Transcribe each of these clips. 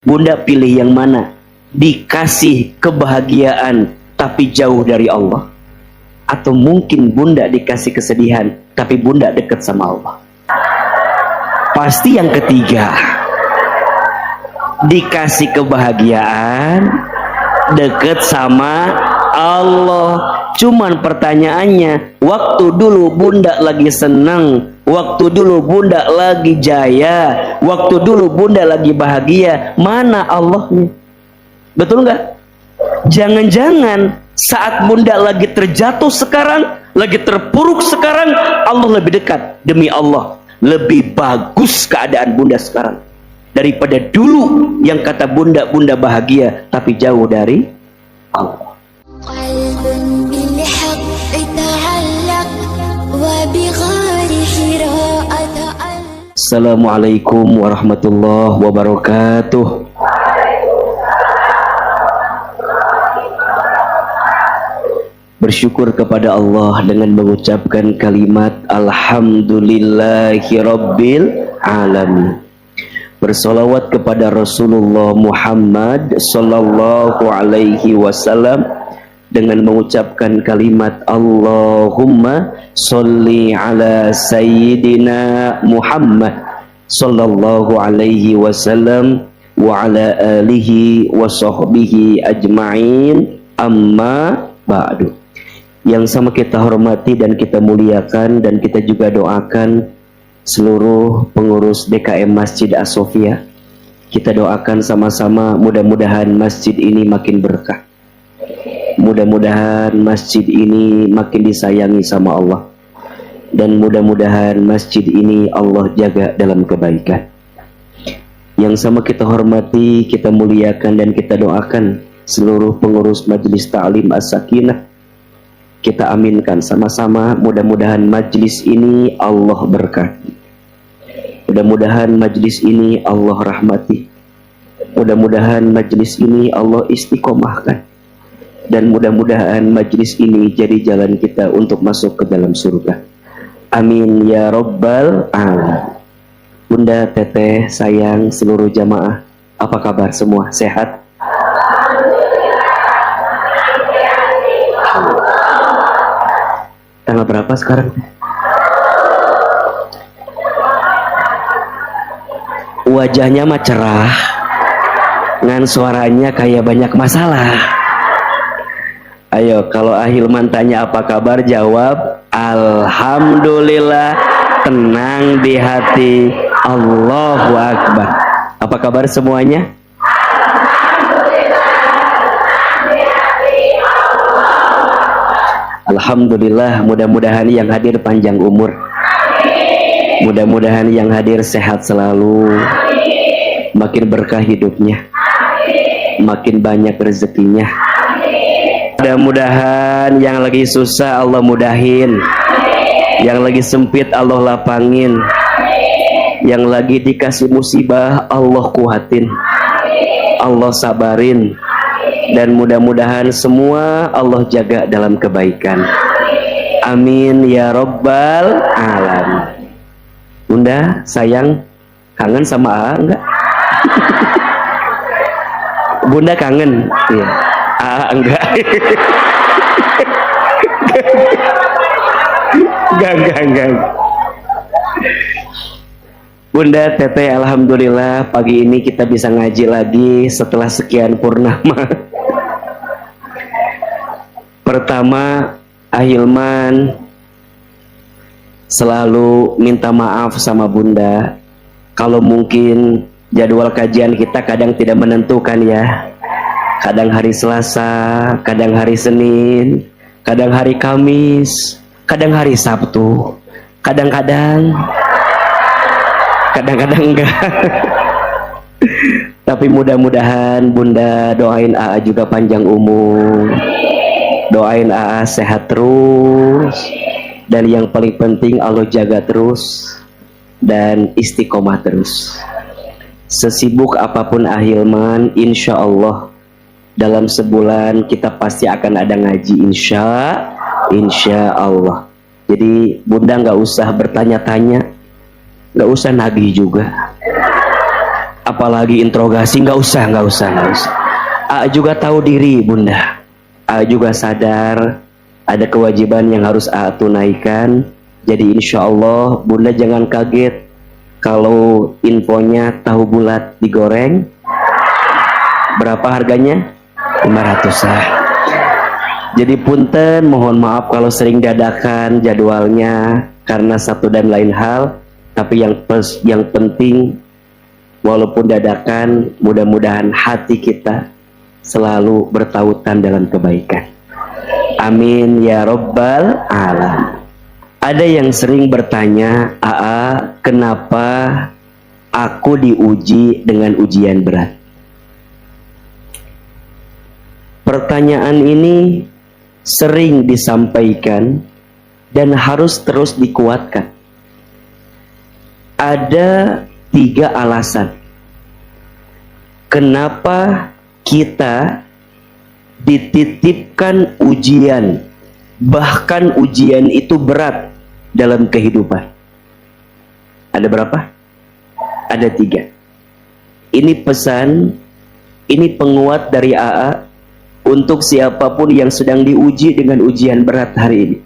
Bunda pilih yang mana? Dikasih kebahagiaan tapi jauh dari Allah, atau mungkin bunda dikasih kesedihan tapi bunda dekat sama Allah? Pasti yang ketiga. Dikasih kebahagiaan, dekat sama Allah. Cuman pertanyaannya, waktu dulu bunda lagi senang, waktu dulu bunda lagi jaya, waktu dulu bunda lagi bahagia, mana Allahnya? Betul nggak? Jangan-jangan saat bunda lagi terjatuh sekarang, lagi terpuruk sekarang, Allah lebih dekat. Demi Allah, lebih bagus keadaan bunda sekarang daripada dulu yang kata bunda bahagia tapi jauh dari Allah. Assalamualaikum warahmatullahi wabarakatuh. Bersyukur kepada Allah dengan mengucapkan kalimat Alhamdulillahirabbil alamin. Bersolawat kepada Rasulullah Muhammad sallallahu alaihi wasallam dengan mengucapkan kalimat Allahumma sholli ala sayyidina Muhammad sallallahu alaihi wasallam wa ala alihi wa sahbihi ajma'in, amma ba'du. Yang sama kita hormati dan kita muliakan, dan kita juga doakan seluruh pengurus DKM Masjid As-Sofia. Kita doakan sama-sama, mudah-mudahan masjid ini makin berkah, mudah-mudahan masjid ini makin disayangi sama Allah, dan mudah-mudahan masjid ini Allah jaga dalam kebaikan. Yang sama kita hormati, kita muliakan, dan kita doakan seluruh pengurus Majelis Ta'lim As-Sakinah. Kita aminkan sama-sama, mudah-mudahan majlis ini Allah berkati, mudah-mudahan majlis ini Allah rahmati, mudah-mudahan majlis ini Allah istiqomahkan, dan mudah-mudahan majlis ini jadi jalan kita untuk masuk ke dalam surga. Amin ya rabbal alamin. Bunda, teteh, sayang, seluruh jamaah, apa kabar semua? Sehat? Tanggal berapa sekarang? Wajahnya mah cerah, ngan suaranya kayak banyak masalah. Ayo, kalau Ahilman tanya apa kabar, jawab alhamdulillah, tenang di hati, Allahu Akbar. Apa kabar semuanya? Alhamdulillah, mudah-mudahan yang hadir panjang umur, mudah-mudahan yang hadir sehat selalu, makin berkah hidupnya, makin banyak rezekinya. Mudah-mudahan yang lagi susah Allah mudahin, yang lagi sempit Allah lapangin, yang lagi dikasih musibah Allah kuatin, Allah sabarin, dan mudah-mudahan semua Allah jaga dalam kebaikan. Amin ya rabbal alamin. Bunda, sayang, kangen sama A enggak? Bunda kangen? Iya. A enggak? Enggak. Bunda, teteh, alhamdulillah pagi ini kita bisa ngaji lagi setelah sekian purnama. Pertama, Ahilman selalu minta maaf sama Bunda kalau mungkin jadwal kajian kita kadang tidak menentukan ya. Kadang hari Selasa, kadang hari Senin, kadang hari Kamis, kadang hari Sabtu, kadang-kadang enggak. Tapi mudah-mudahan Bunda doain AA juga panjang umur, doain AA sehat terus, dan yang paling penting Allah jaga terus dan istiqomah terus. Sesibuk apapun Ahilman, insya Allah dalam sebulan kita pasti akan ada ngaji, insya Allah. Jadi Bunda nggak usah bertanya-tanya, nggak usah nagih juga. apalagi interogasi, nggak usah. A juga tahu diri bunda, A juga sadar ada kewajiban yang harus A tunaikan. Jadi insya Allah bunda jangan kaget kalau infonya tahu bulat digoreng. Berapa harganya? 500 lah. Jadi punten, mohon maaf kalau sering dadakan jadwalnya karena satu dan lain hal. Tapi yang penting walaupun dadakan, mudah-mudahan hati kita selalu bertautan dalam kebaikan. Amin ya Rabbal Alamin. Ada yang sering bertanya, Aa, kenapa aku diuji dengan ujian berat? Pertanyaan ini sering disampaikan dan harus terus dikuatkan. Ada 3 alasan kenapa kita dititipkan ujian, bahkan ujian itu berat dalam kehidupan. Ada berapa? Ada 3. Ini pesan, ini penguat dari AA untuk siapapun yang sedang diuji dengan ujian berat hari ini.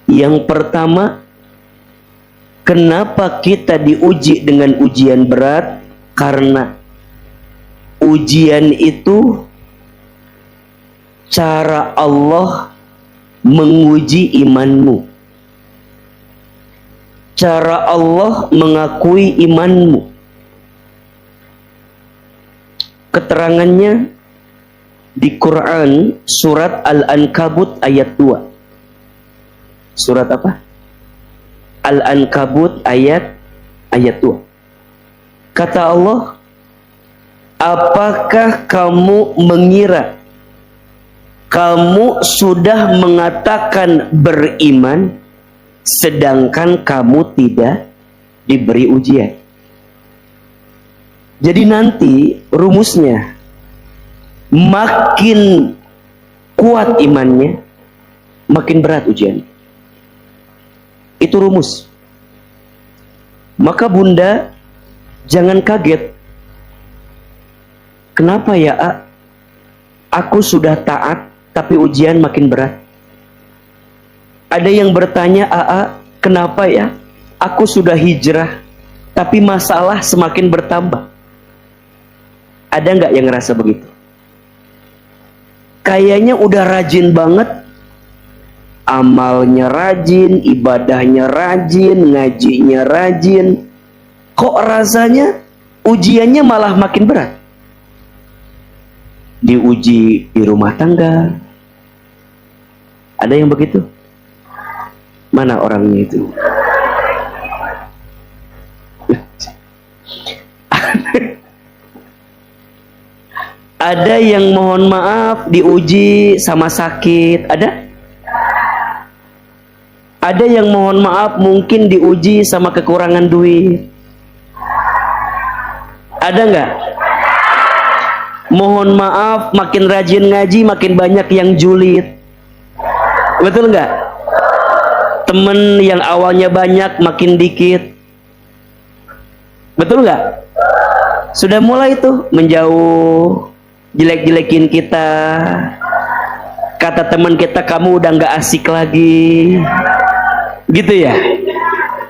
Yang pertama, kenapa kita diuji dengan ujian berat? Karena ujian itu cara Allah menguji imanmu, cara Allah mengakui imanmu. Keterangannya di Quran surat Al-Ankabut ayat 2. Surat apa? Al-Ankabut ayat 2. Kata Allah, apakah kamu mengira kamu sudah mengatakan beriman sedangkan kamu tidak diberi ujian? Jadi nanti rumusnya, makin kuat imannya, makin berat ujian. Itu rumus. Maka bunda jangan kaget. Kenapa ya A? Aku sudah taat tapi ujian makin berat. Ada yang bertanya, AA, kenapa ya? Aku sudah hijrah tapi masalah semakin bertambah. Ada nggak yang ngerasa begitu? Kayaknya udah rajin banget, amalnya rajin, ibadahnya rajin, ngajinya rajin. Kok rasanya ujiannya malah makin berat? Diuji di rumah tangga. Ada yang begitu? Mana orangnya itu? Ada yang mohon maaf diuji sama sakit. Ada? Ada yang mohon maaf mungkin diuji sama kekurangan duit. Ada nggak? Mohon maaf makin rajin ngaji makin banyak yang julid. Betul nggak? Temen yang awalnya banyak makin dikit. Betul nggak? Sudah mulai tuh menjauh, jelek-jelekin kita. Kata teman kita, kamu udah nggak asik lagi. Gitu ya?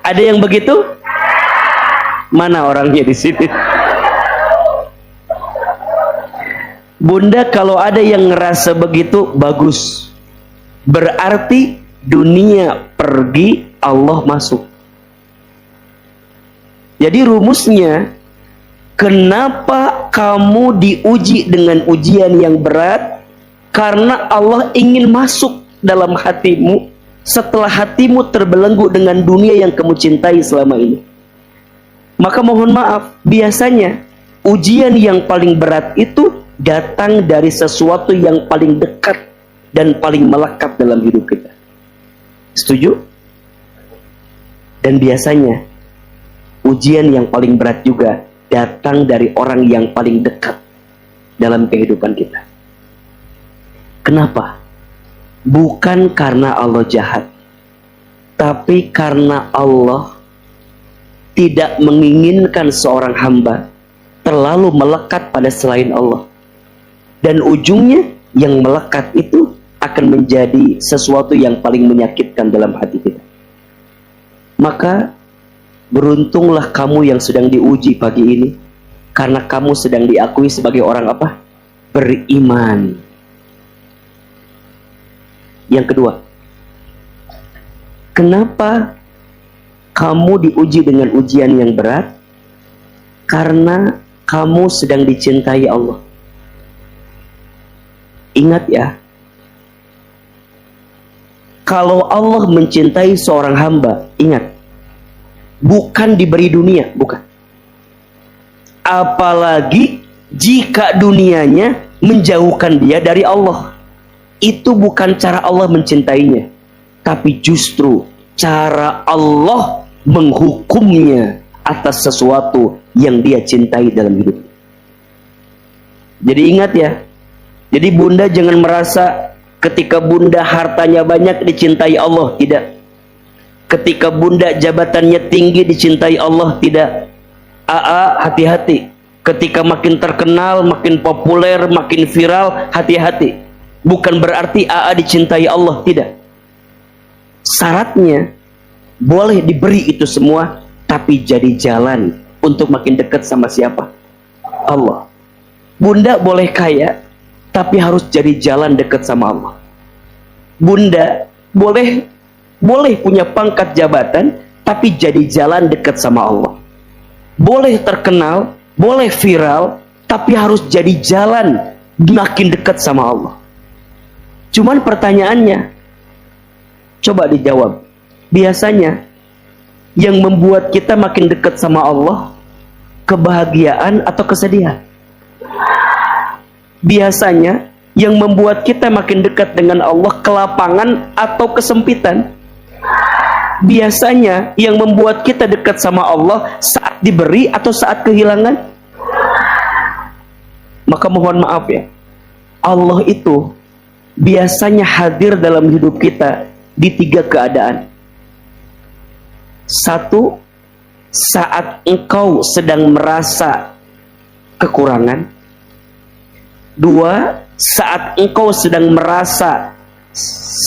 Ada yang begitu? Mana orangnya di sini? Bunda, kalau ada yang ngerasa begitu, bagus. Berarti dunia pergi, Allah masuk. Jadi rumusnya, kenapa kamu diuji dengan ujian yang berat? Karena Allah ingin masuk dalam hatimu setelah hatimu terbelenggu dengan dunia yang kamu cintai selama ini. Maka mohon maaf, biasanya ujian yang paling berat itu datang dari sesuatu yang paling dekat dan paling melekat dalam hidup kita. Setuju? Dan biasanya ujian yang paling berat juga datang dari orang yang paling dekat dalam kehidupan kita. Kenapa? Bukan karena Allah jahat, tapi karena Allah tidak menginginkan seorang hamba terlalu melekat pada selain Allah. Dan ujungnya yang melekat itu akan menjadi sesuatu yang paling menyakitkan dalam hati kita. Maka beruntunglah kamu yang sedang diuji pagi ini, karena kamu sedang diakui sebagai orang apa? Beriman. Yang kedua, kenapa kamu diuji dengan ujian yang berat? Karena kamu sedang dicintai Allah. Ingat ya, kalau Allah mencintai seorang hamba, ingat, bukan diberi dunia, bukan. Apalagi jika dunianya menjauhkan dia dari Allah. Itu bukan cara Allah mencintainya, tapi justru cara Allah menghukumnya atas sesuatu yang dia cintai dalam hidup. Jadi ingat ya, jadi bunda jangan merasa ketika bunda hartanya banyak dicintai Allah, tidak. Ketika bunda jabatannya tinggi dicintai Allah, tidak. Hati-hati. Ketika makin terkenal, makin populer, makin viral, hati-hati. Bukan berarti dicintai Allah, tidak. Syaratnya boleh diberi itu semua, tapi jadi jalan untuk makin dekat sama siapa? Allah. Bunda boleh kaya, tapi harus jadi jalan dekat sama Allah. Bunda boleh punya pangkat jabatan, tapi jadi jalan dekat sama Allah. Boleh terkenal, boleh viral, tapi harus jadi jalan makin dekat sama Allah. Cuman pertanyaannya, coba dijawab. Biasanya yang membuat kita makin dekat sama Allah, kebahagiaan atau kesedihan? Biasanya yang membuat kita makin dekat dengan Allah, kelapangan atau kesempitan? Biasanya yang membuat kita dekat sama Allah saat diberi atau saat kehilangan? Maka mohon maaf ya, Allah itu biasanya hadir dalam hidup kita di 3 keadaan. 1, saat engkau sedang merasa kekurangan. 2, saat engkau sedang merasa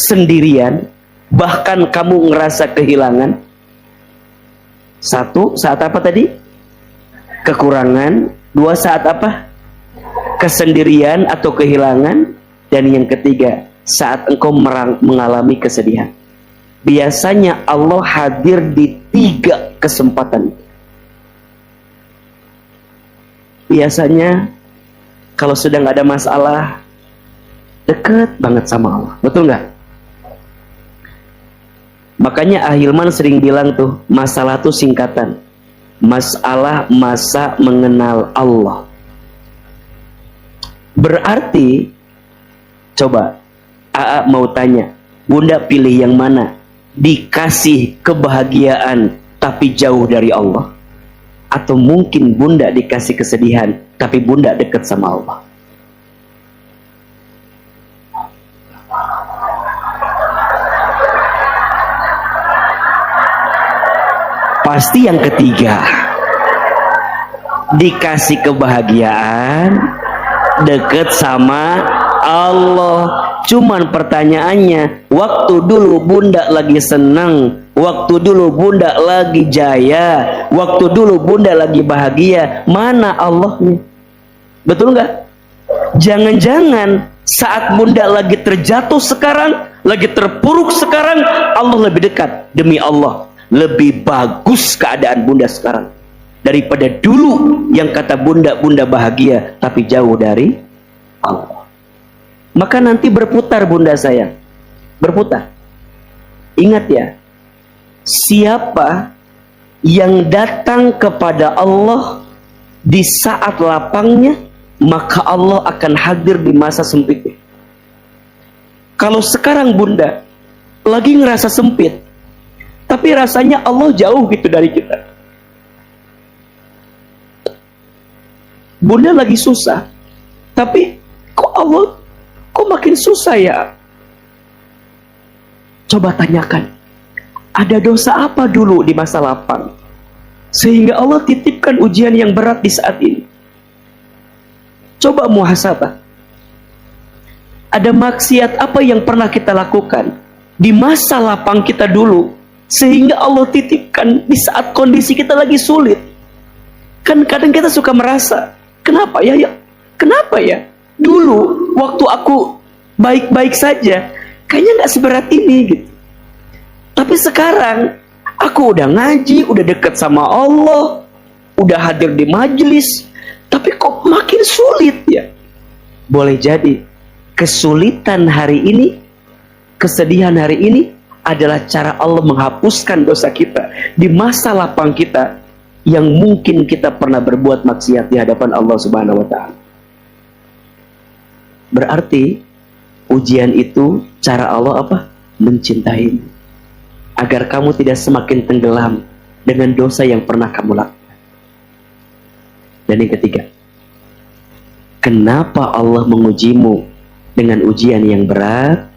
sendirian, bahkan kamu ngerasa kehilangan. 1, saat apa tadi? Kekurangan. 2, saat apa? Kesendirian atau kehilangan. Dan yang ketiga, saat engkau mengalami kesedihan. Biasanya Allah hadir di 3 kesempatan. Biasanya kalau sedang ada masalah, dekat banget sama Allah. Betul nggak? Makanya Ahilman sering bilang tuh, masalah tuh singkatan. Masalah masa mengenal Allah. Berarti, coba, mau tanya, bunda pilih yang mana? Dikasih kebahagiaan tapi jauh dari Allah, atau mungkin bunda dikasih kesedihan tapi bunda dekat sama Allah? Pasti yang ketiga. Dikasih kebahagiaan, dekat sama Allah. Cuman pertanyaannya, waktu dulu bunda lagi senang, waktu dulu bunda lagi jaya, waktu dulu bunda lagi bahagia, mana Allahnya? Betul nggak? Jangan-jangan saat bunda lagi terjatuh sekarang, lagi terpuruk sekarang, Allah lebih dekat. Demi Allah, lebih bagus keadaan bunda sekarang daripada dulu yang kata bunda bahagia tapi jauh dari Allah. Maka nanti berputar bunda sayang, berputar. Ingat ya, siapa yang datang kepada Allah di saat lapangnya, maka Allah akan hadir di masa sempitnya. Kalau sekarang bunda lagi ngerasa sempit, tapi rasanya Allah jauh gitu dari kita. Bunda lagi susah, tapi kok makin susah ya? Coba tanyakan, ada dosa apa dulu di masa lapang? sehingga Allah titipkan ujian yang berat di saat ini. Coba muhasabah. Ada maksiat apa yang pernah kita lakukan di masa lapang kita dulu, sehingga Allah titipkan di saat kondisi kita lagi sulit. Kan kadang kita suka merasa, kenapa ya? Kenapa ya? Dulu waktu aku baik-baik saja, kayaknya gak seberat ini gitu. Tapi sekarang aku udah ngaji, udah dekat sama Allah, udah hadir di majelis, tapi kok makin sulit ya? Boleh jadi kesulitan hari ini, kesedihan hari ini adalah cara Allah menghapuskan dosa kita di masa lapang kita yang mungkin kita pernah berbuat maksiat di hadapan Allah Subhanahu wa taala. Berarti ujian itu cara Allah apa? Mencintaimu, agar kamu tidak semakin tenggelam dengan dosa yang pernah kamu lakukan. Dan yang ketiga, kenapa Allah mengujimu dengan ujian yang berat?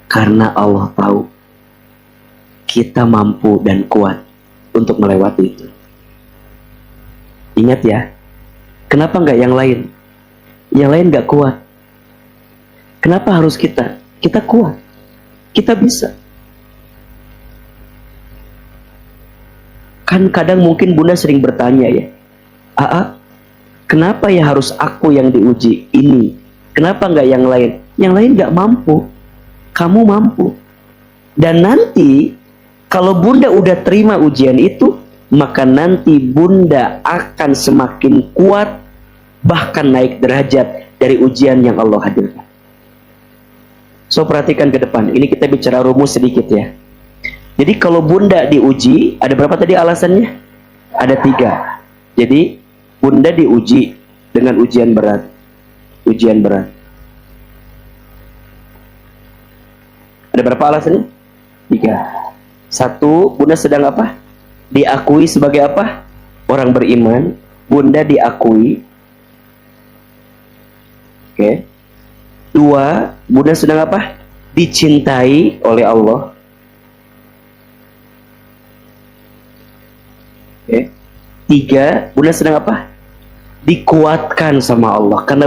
Karena Allah tahu kita mampu dan kuat untuk melewati itu. Ingat ya, kenapa nggak yang lain? Yang lain nggak kuat. Kenapa harus kita? Kita kuat, kita bisa. Kan kadang mungkin Bunda sering bertanya ya, kenapa ya harus aku yang diuji ini? Kenapa nggak yang lain? Yang lain nggak mampu, kamu mampu. Dan nanti kalau Bunda udah terima ujian itu, maka nanti Bunda akan semakin kuat, bahkan naik derajat dari ujian yang Allah hadirkan. So perhatikan ke depan, ini kita bicara rumus sedikit ya. Jadi kalau Bunda diuji, ada berapa tadi alasannya? Ada 3. Jadi Bunda diuji dengan ujian berat. Ujian berat. Ada berapa alasannya? 3. 1, Bunda sedang apa? Diakui sebagai apa? Orang beriman. Bunda diakui. Oke. 2, Bunda sedang apa? Dicintai oleh Allah. Oke. 3, Bunda sedang apa? Dikuatkan sama Allah. Karena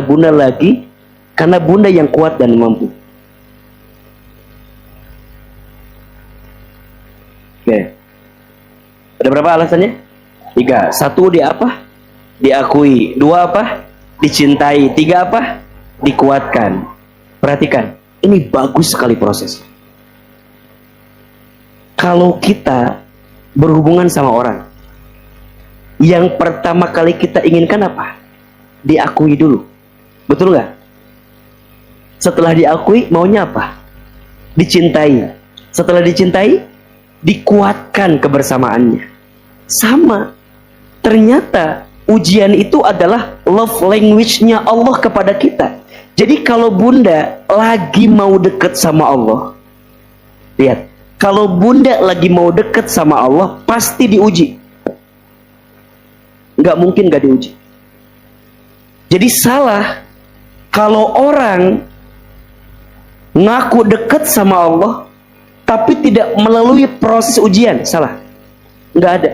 Bunda yang kuat dan mampu. Oke. Ada berapa alasannya? 3. 1, dia apa? Diakui. 2, apa? Dicintai. 3, apa? Dikuatkan. Perhatikan, ini bagus sekali proses. Kalau kita berhubungan sama orang, yang pertama kali kita inginkan apa? Diakui dulu. Betul nggak? Setelah diakui, maunya apa? Dicintai. Setelah dicintai, dikuatkan kebersamaannya. Sama. Ternyata ujian itu adalah love language-nya Allah kepada kita. Jadi kalau Bunda lagi mau deket sama Allah, lihat, kalau Bunda lagi mau deket sama Allah, pasti diuji. Nggak mungkin nggak diuji. Jadi salah kalau orang ngaku deket sama Allah, tapi tidak melalui proses ujian. Salah. Nggak ada.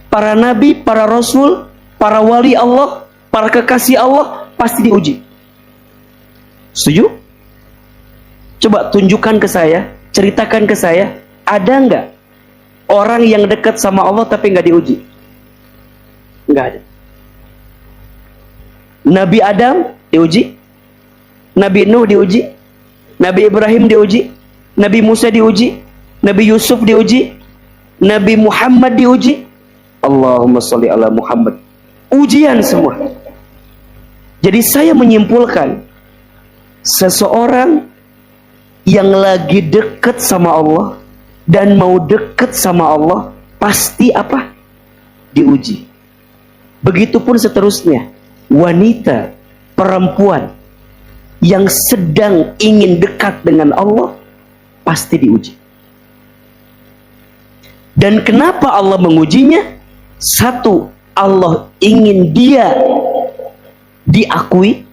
Para nabi, para rasul, para wali Allah, para kekasih Allah, pasti diuji. Setuju? Coba tunjukkan ke saya, ceritakan ke saya, ada nggak orang yang dekat sama Allah tapi nggak diuji? Nggak ada. Nabi Adam diuji, Nabi Nuh diuji, Nabi Ibrahim diuji, Nabi Musa diuji, Nabi Yusuf diuji, Nabi Muhammad diuji. Allahumma sholli ala Muhammad. Ujian semua. Jadi saya menyimpulkan, seseorang yang lagi dekat sama Allah dan mau dekat sama Allah pasti apa? Diuji. Begitupun seterusnya, wanita, perempuan yang sedang ingin dekat dengan Allah pasti diuji. Dan kenapa Allah mengujinya? 1, Allah ingin dia diakui,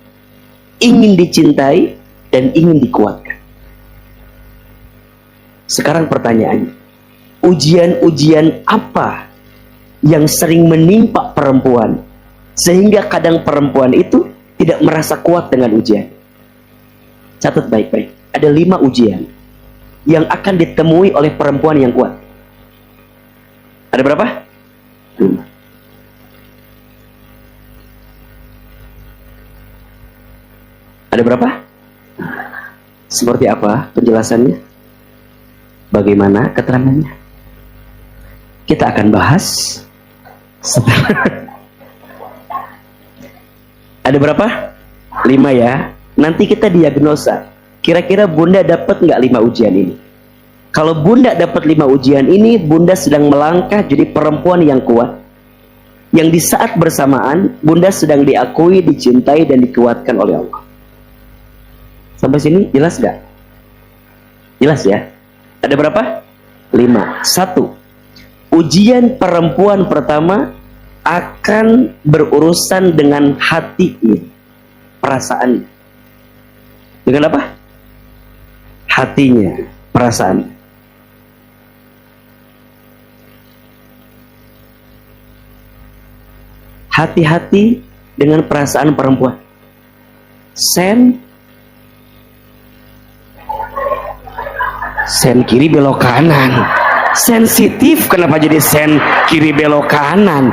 ingin dicintai, dan ingin dikuatkan. Sekarang pertanyaannya, ujian-ujian apa yang sering menimpa perempuan, sehingga kadang perempuan itu tidak merasa kuat dengan ujian. Catat baik-baik, ada 5 ujian yang akan ditemui oleh perempuan yang kuat. Ada berapa? 5. Ada berapa? Seperti apa penjelasannya? Bagaimana keterangannya? Kita akan bahas setelah. Ada berapa? 5 ya. Nanti kita diagnosa. Kira-kira Bunda dapat nggak 5 ujian ini? Kalau Bunda dapat 5 ujian ini, Bunda sedang melangkah jadi perempuan yang kuat. Yang di saat bersamaan, Bunda sedang diakui, dicintai, dan dikuatkan oleh Allah. Sampai sini jelas nggak? Jelas ya? Ada berapa? 5. 1. Ujian perempuan pertama akan berurusan dengan hatinya, perasaan. Dengan apa? Hatinya, perasaan. Hati-hati dengan perasaan perempuan. Sen kiri belok kanan. Sensitif, kenapa jadi sen kiri belok kanan?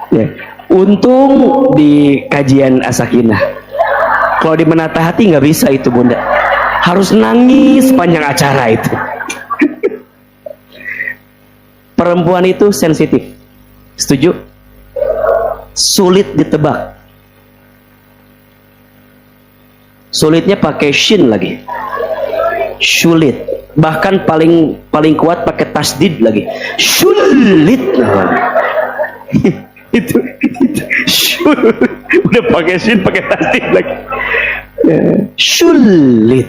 Ya. Untung di kajian As-Sakinah. Kalau di Menata Hati nggak bisa itu Bunda. Harus nangis sepanjang acara itu. Perempuan itu sensitif. Setuju? Sulit ditebak. Sulitnya pakai shin lagi. Sulit. Bahkan paling kuat pakai tasdid lagi. Sulit. itu udah pakai shin, pakai tasdid lagi. Sulit.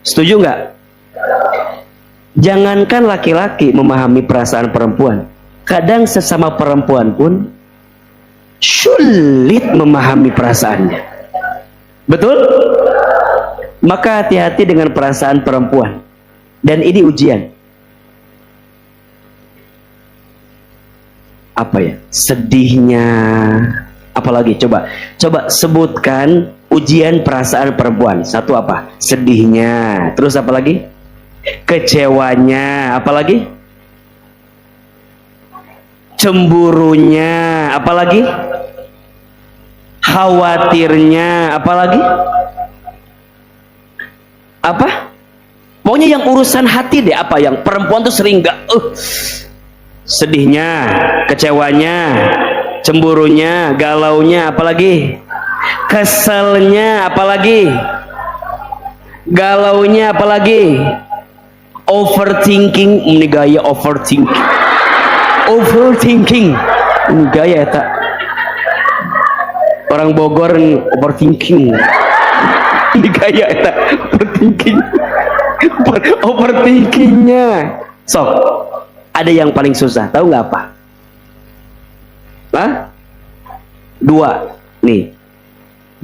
Setuju nggak? Jangankan laki-laki memahami perasaan perempuan, kadang sesama perempuan pun sulit memahami perasaannya. Betul? Maka hati-hati dengan perasaan perempuan. Dan ini ujian. Apa ya? Sedihnya. Apalagi? Coba sebutkan ujian perasaan perempuan. 1 apa? Sedihnya. Terus apa lagi? Kecewanya. Apalagi? Cemburunya. Apalagi? Khawatirnya. Apalagi? Apa? Pokoknya yang urusan hati deh. Apa yang perempuan tuh sering gak sedihnya, kecewanya, cemburunya, galaunya, apalagi keselnya, apalagi galaunya, apalagi overthinking. Ini gaya overthinking ini gaya tak orang Bogor overthinking. Ini gaya tak overthinkingnya. Sok, ada yang paling susah, tahu nggak apa? Hah? 2 nih,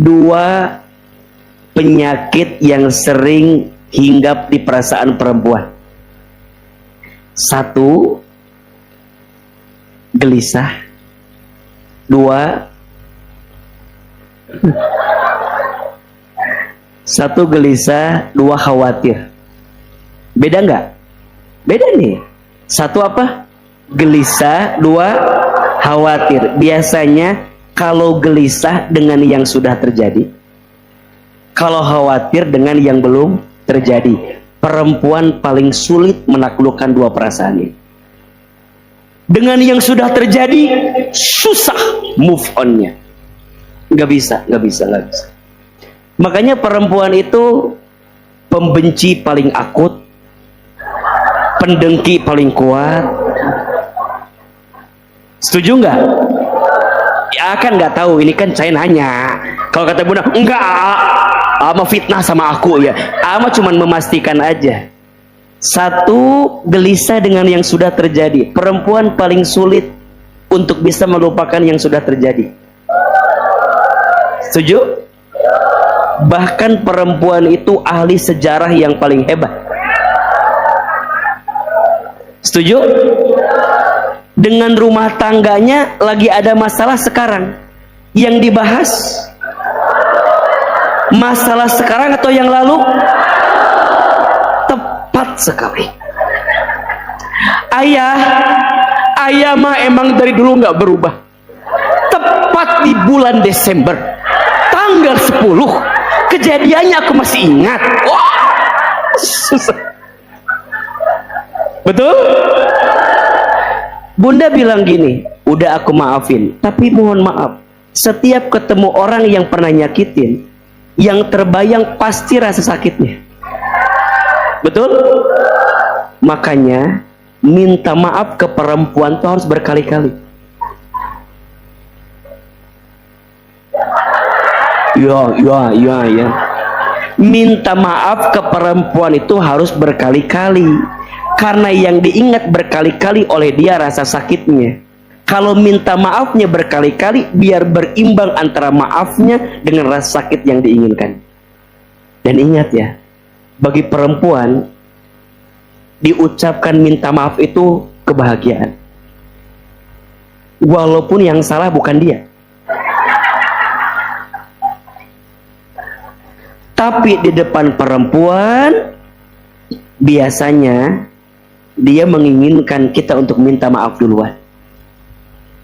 2 penyakit yang sering hinggap di perasaan perempuan. 1, gelisah. 2, 1 gelisah, 2 khawatir. Beda nggak? Beda nih. 1 apa? Gelisah, 2 khawatir. Biasanya kalau gelisah dengan yang sudah terjadi, kalau khawatir dengan yang belum terjadi. Perempuan paling sulit menaklukkan 2 perasaan ini. Dengan yang sudah terjadi susah move on-nya. Nggak bisa. Makanya perempuan itu pembenci paling akut, pendengki paling kuat. Setuju nggak? Ya kan nggak tahu, ini kan saya nanya. Kalau kata Bunda, enggak, ama fitnah sama aku ya. Ama cuman memastikan aja. 1, gelisah dengan yang sudah terjadi. Perempuan paling sulit untuk bisa melupakan yang sudah terjadi. Setuju? Bahkan perempuan itu ahli sejarah yang paling hebat. Setuju? Dengan rumah tangganya lagi ada masalah sekarang, yang dibahas masalah sekarang atau yang lalu? Tepat sekali. Ayah mah emang dari dulu nggak berubah. Tepat di bulan Desember tanggal 10 kejadiannya aku masih ingat. Wah, susah. Betul? Bunda bilang gini, udah aku maafin, tapi mohon maaf, setiap ketemu orang yang pernah nyakitin, yang terbayang pasti rasa sakitnya. Betul? Makanya minta maaf ke perempuan itu harus berkali-kali. Ya. Minta maaf ke perempuan itu harus berkali-kali. Karena yang diingat berkali-kali oleh dia rasa sakitnya. Kalau minta maafnya berkali-kali, biar berimbang antara maafnya dengan rasa sakit yang diinginkan. Dan ingat ya, bagi perempuan, diucapkan minta maaf itu kebahagiaan. Walaupun yang salah bukan dia. Tapi di depan perempuan, biasanya dia menginginkan kita untuk minta maaf duluan.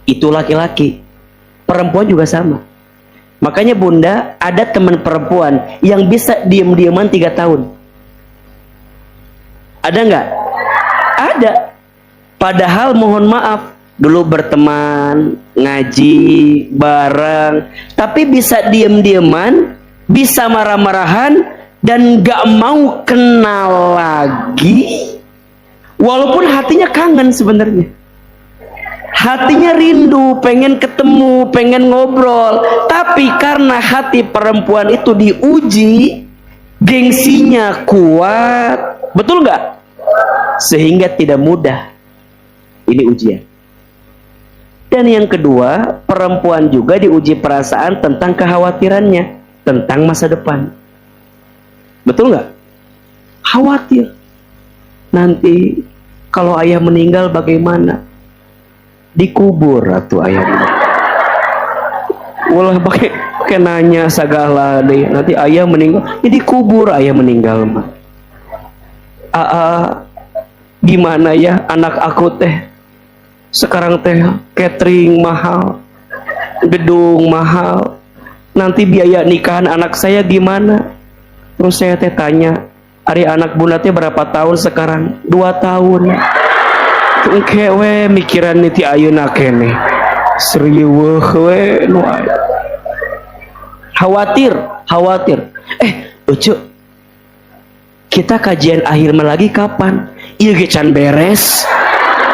Itu laki-laki. Perempuan juga sama. Makanya Bunda, ada teman perempuan yang bisa diam-diaman 3 tahun. Ada nggak? Ada. Padahal mohon maaf, dulu berteman, ngaji, bareng, tapi bisa diam-diaman, bisa marah-marahan, dan nggak mau kenal lagi. Walaupun hatinya kangen sebenarnya. Hatinya rindu, pengen ketemu, pengen ngobrol. Tapi karena hati perempuan itu diuji, gengsinya kuat. Betul nggak? Sehingga tidak mudah. Ini ujian. Dan yang kedua, perempuan juga diuji perasaan tentang kekhawatirannya, tentang masa depan. Betul nggak? Khawatir. Nanti kalau ayah meninggal bagaimana? Dikubur atau ayah. Ulah pakai nanya segala deh. Nanti ayah meninggal, ya dikubur ayah meninggal mah. Gimana ya anak aku teh? Sekarang teh catering mahal, gedung mahal. Nanti biaya nikahan anak saya gimana? Terus saya teh tanya, hari anak bunda teh berapa tahun sekarang? 2 tahun. Engke we mikiran niti ayeuna kene. Serius we nu aya. Khawatir. Ucu. Kita kajian akhir lagi kapan? Ieu ge can beres.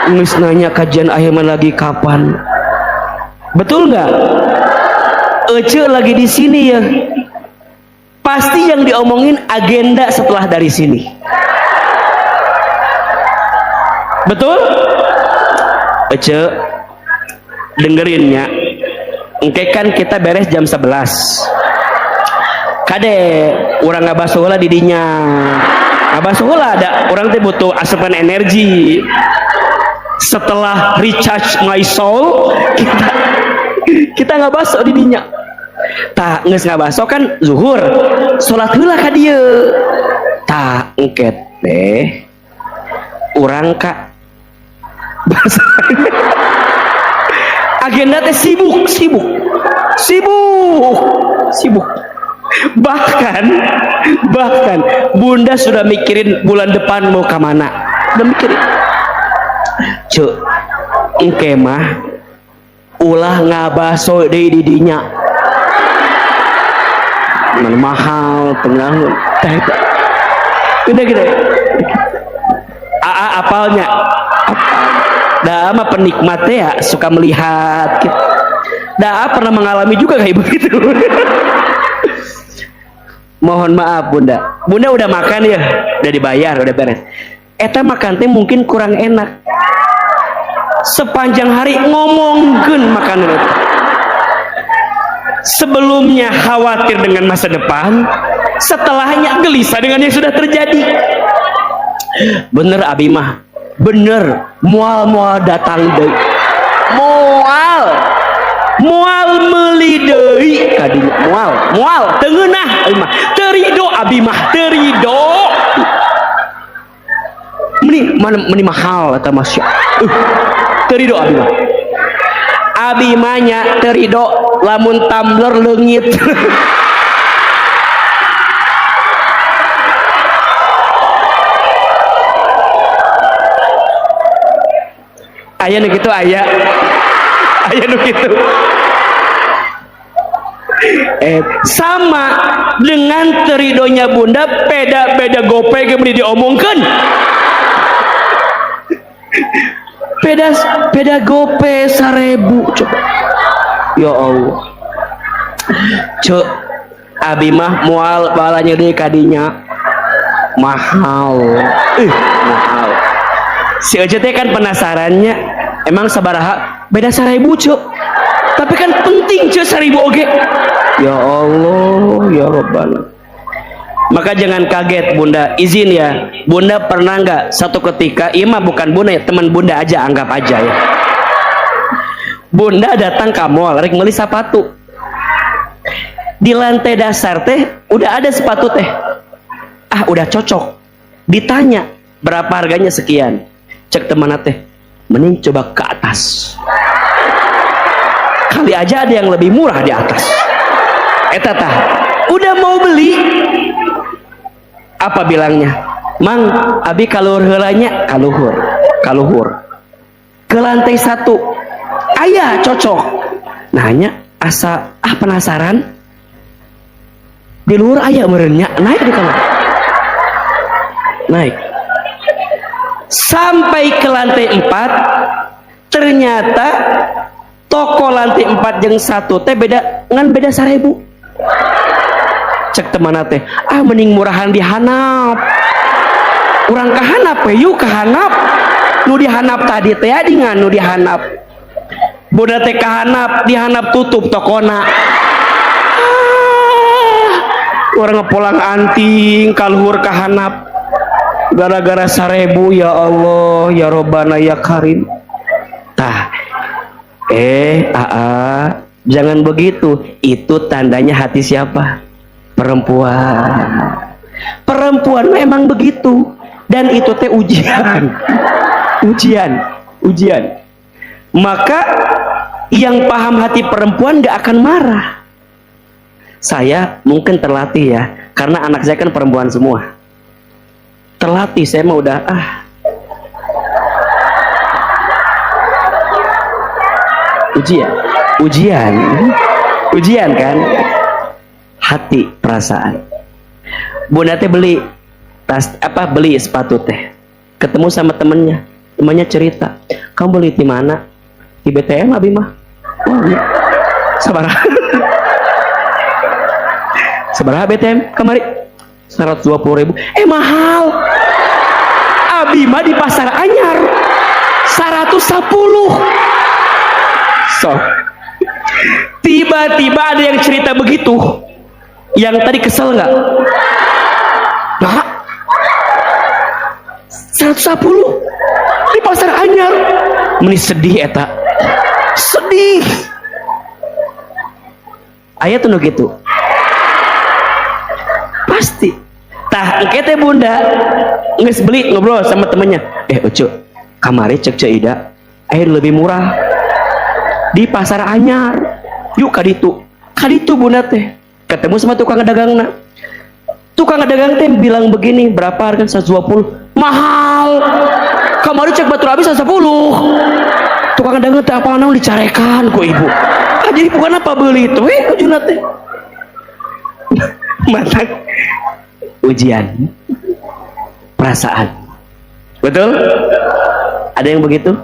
Geus nanya kajian akhir lagi kapan? Betul enggak? Ucu lagi di sini ya. Pasti yang diomongin agenda setelah dari sini. Betul? Ece, dengerinnya. Engke kan kita beres jam 11. Kade, orang ngabasuh lah didinya. Ngabasuh lah ada orang teh butuh asupan energi. Setelah recharge my soul, kita ngabasuh didinya. Tak nges ngabasuh kan zuhur. Salat heula ka dieu. Tak engke teh urang ka agenda teh sibuk. Bahkan Bunda sudah mikirin bulan depan mau kemana. Udah mikirin. Cuk, engke mah ulah ngabaso deui di dinya. Mahal tengah teh. Gede. Apalnya. Dah mah penikmat ya suka melihat gitu. Dah pernah mengalami juga kayak begitu. Mohon maaf Bunda udah makan ya, udah dibayar, udah beres. Eta makan teh mungkin kurang enak. Sepanjang hari ngomongkeun makanan itu. Sebelumnya khawatir dengan masa depan, setelahnya gelisah dengan yang sudah terjadi. Bener abi mah, bener mual datang deui, mual meuli deui kadinya, mual teu ngeunah euy mah teu ridho abi mah teu ridho meni mahal eta mah teu ridho abi mah nya teu ridho lamun tumbler leungit aya nu kitu aya nu kitu sama dengan teridonya bunda beda gope ge meni diomongkeun beda gope 1000 coba ya Allah cek abi mah moal balanya deui kadinya mahal mahal si Ece teh kan penasarannya emang sabaraha beda 1000 cek tapi kan penting cek 1000 oge ya Allah ya Rabbana. Maka jangan kaget bunda, izin ya bunda pernah nggak satu ketika ima bukan bunda ya teman bunda aja anggap aja ya bunda datang ke mall rek meuli sepatu di lantai dasar teh udah ada sepatu teh udah cocok ditanya berapa harganya sekian cek teman teh mending coba ke atas kali aja ada yang lebih murah di atas eta tah udah mau beli apa bilangnya mang abi kaluhur heulanya kaluhur ke lantai 1 aya cocok nanya asa penasaran di luhur aya meureunnya naik di kana naik sampai ke lantai 4 ternyata toko lantai 4 jeung 1 teh beda 1000 cek teman teh mending murahan di handap urang kahanap yuk kahanap nu di handap tadi teh adi ngan nu di handap bunda teh kahanap di handap tutup tokona orang ngepolang anting kaluhur kahanap gara-gara 1000 ya Allah ya Robbana ya Karim tah jangan begitu itu tandanya hati siapa perempuan memang begitu dan itu teh ujian maka yang paham hati perempuan gak akan marah. Saya mungkin terlatih ya karena anak saya kan perempuan semua terlatih saya mah udah ujian kan hati perasaan bunda teh beli beli sepatu teh ketemu sama temennya cerita kamu beli di mana di BTM abi mah sabaraha BTM kemari 120.000 mahal abi mah di pasar anyar 110 tiba-tiba ada yang cerita begitu yang tadi kesel nggak? Nah, 110 di pasar anyar meni sedih eta sedih aya tuh gitu pasti tah engke teh bunda geus beli ngobrol sama temennya ucu kamari cek Ida lebih murah di pasar anyar yuk kaditu bunda teh ketemu sama tukang dagang teh bilang begini berapa harga 120 mahal kamari cek batur habis 110 tukang dagang teh apa naon dicarekan ku ibu jadi bukan apa beli itu ujuna teh matang ujian perasaan betul ada yang begitu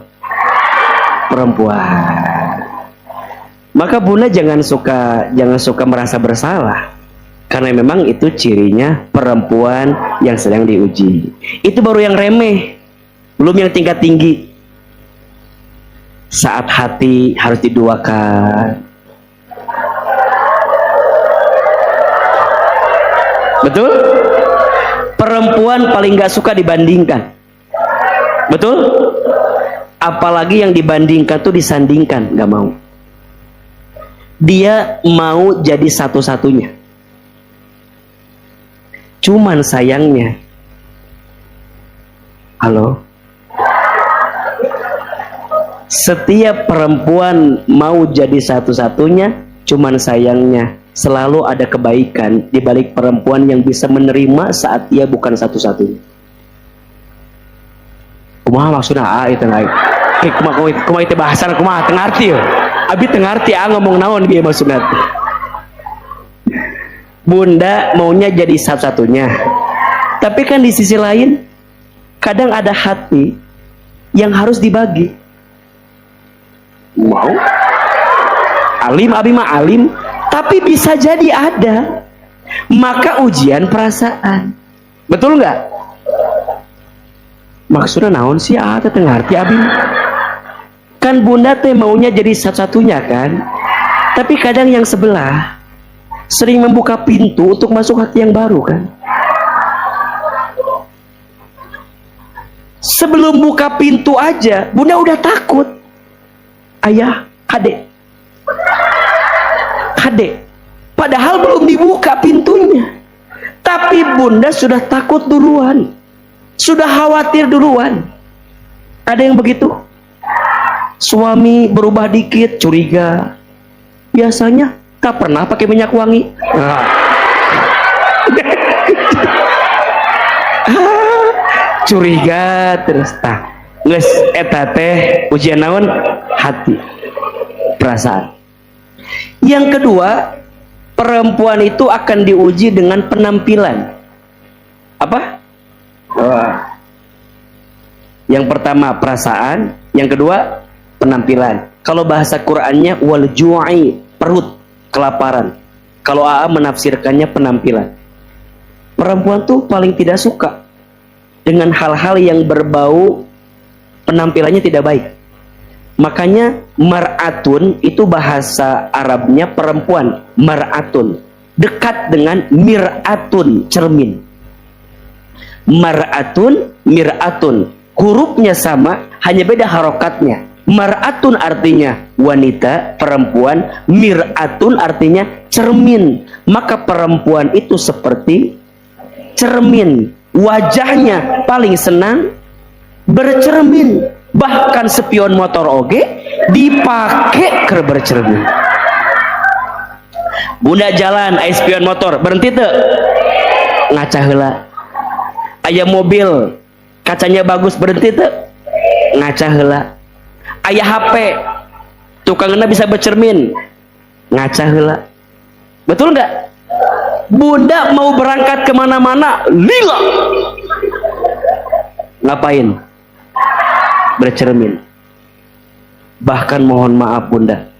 perempuan. Maka bunda jangan suka merasa bersalah karena memang itu cirinya perempuan yang sedang diuji. Itu baru yang remeh, belum yang tingkat tinggi. Saat hati harus diduakan, betul? Perempuan paling gak suka dibandingkan. Betul? Apalagi yang dibandingkan tuh disandingkan, nggak mau. Dia mau jadi satu-satunya. Cuman sayangnya, halo, setiap perempuan mau jadi satu-satunya, cuman sayangnya selalu ada kebaikan di balik perempuan yang bisa menerima saat ia bukan satu-satunya. Kumaha maksudnya itu naik. Kumaha itu bahasan kumaha teu ngarti ya. Abi teu ngarti ngomong naon dia maksudnya. Bunda maunya jadi satu-satunya. Tapi kan di sisi lain kadang ada hati yang harus dibagi. Mau? Alim, abi mah alim, tapi bisa jadi ada. Maka ujian perasaan. Betul nggak? Maksudnya naon sih? Teu ngarti abi. Kan bunda teh maunya jadi satu-satunya kan? Tapi kadang yang sebelah sering membuka pintu untuk masuk hati yang baru kan? Sebelum buka pintu aja, bunda udah takut. Ayah, adek. Padahal belum dibuka pintunya. Tapi bunda sudah takut duluan. Sudah khawatir duluan. Ada yang begitu? Suami berubah dikit, curiga. Biasanya tak pernah pakai minyak wangi. Curiga terus tah. Geus eta teh ujian naon? Hati. Perasaan. Yang kedua, perempuan itu akan diuji dengan penampilan. Apa? Yang pertama perasaan, yang kedua penampilan. Kalau bahasa Qur'annya wal ju'i, perut, kelaparan. Kalau AA menafsirkannya penampilan. Perempuan tuh paling tidak suka dengan hal-hal yang berbau penampilannya tidak baik. Makanya mar'atun itu bahasa Arabnya perempuan, mar'atun. Dekat dengan mir'atun, cermin. Mar'atun, mir'atun. Hurufnya sama, hanya beda harokatnya. Mar'atun artinya wanita, perempuan. Mir'atun artinya cermin. Maka perempuan itu seperti cermin. Wajahnya paling senang bercermin. Bahkan spion motor oge dipakai ke bercermin. Bunda jalan, aya spion motor, berhenti teu? Ngaca heula. Aya mobil, kacanya bagus, berhenti teu? Ngaca heula. Aya HP, tukangna bisa bercermin, ngaca heula. Betul nggak? Bunda mau berangkat kemana-mana, lila. Ngapain? Bercermin. Bahkan mohon maaf bunda,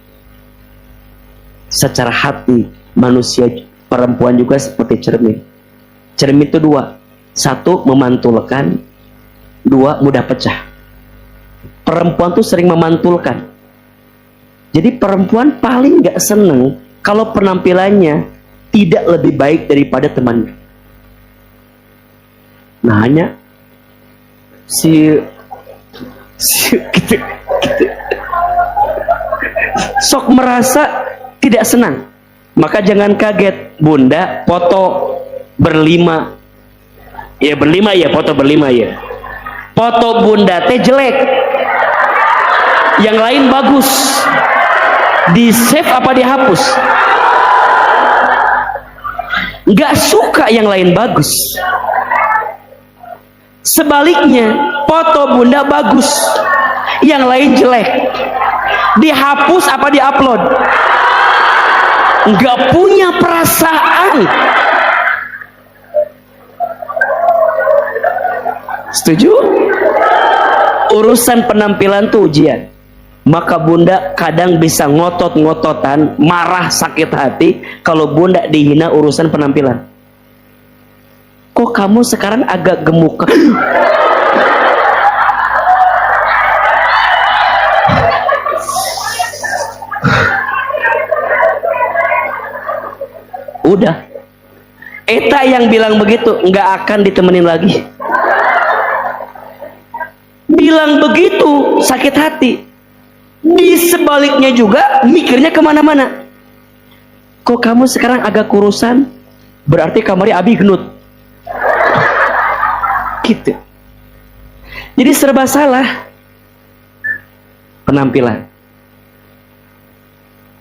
secara hati manusia perempuan juga seperti cermin. Cermin itu dua, satu memantulkan, dua mudah pecah. Perempuan tuh sering memantulkan. Jadi perempuan paling gak seneng kalau penampilannya tidak lebih baik daripada temannya. Nah hanya si gitu. Sok merasa tidak senang. Maka jangan kaget bunda foto berlima. Ya berlima ya, foto berlima ya. Foto bunda teh jelek, yang lain bagus. Di save apa dihapus? Gak suka yang lain bagus. Sebaliknya foto bunda bagus, yang lain jelek, dihapus apa diupload? Gak punya perasaan. Setuju? Urusan penampilan tuh ujian. Maka bunda kadang bisa ngotot-ngototan, marah, sakit hati kalau bunda dihina urusan penampilan. Kok kamu sekarang agak gemuk? Udah, eta yang bilang begitu nggak akan ditemenin lagi. hilang begitu sakit hati. Di sebaliknya juga mikirnya kemana-mana. Kok kamu sekarang agak kurusan? Berarti kamarnya abi genut. Gitu. Jadi serba salah. Penampilan,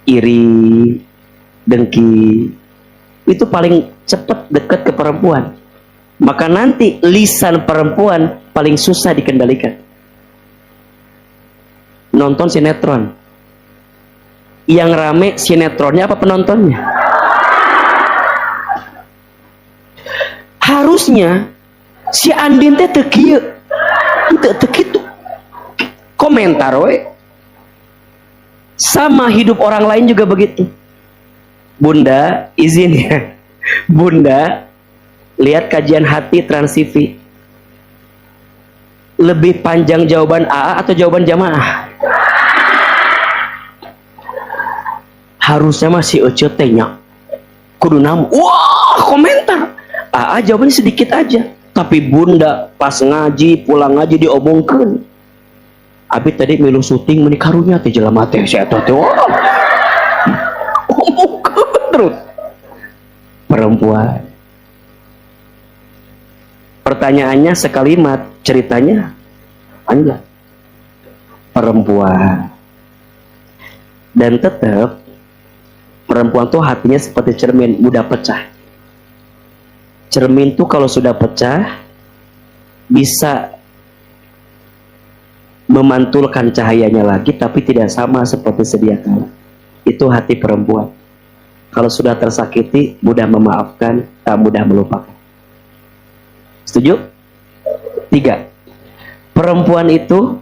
iri, dengki, itu paling cepat dekat ke perempuan. Maka nanti lisan perempuan paling susah dikendalikan. Nonton sinetron, yang rame sinetronnya apa penontonnya? Harusnya si Andin teh teu kieu, teu kitu. Komentar we. Sama hidup orang lain juga begitu. Bunda, izin ya. Bunda, lihat kajian hati Trans TV. Lebih panjang jawaban AA atau jawaban jamaah? Harusnya masih Ece tanya. Kudu namu. Wah, komentar. AA jawabannya sedikit aja. Tapi Bunda pas ngaji, pulang ngaji diomongkan. Abi tadi milu syuting meni karunya teh jelema teh saya teh omongkeun terus. Perempuan. Pertanyaannya sekalimat, ceritanya panjang. Perempuan. Dan tetap perempuan tuh hatinya seperti cermin, mudah pecah. Cermin tuh kalau sudah pecah bisa memantulkan cahayanya lagi, tapi tidak sama seperti sedia kala. Itu hati perempuan. Kalau sudah tersakiti, mudah memaafkan, tak mudah melupakan. Setuju? 3. Perempuan itu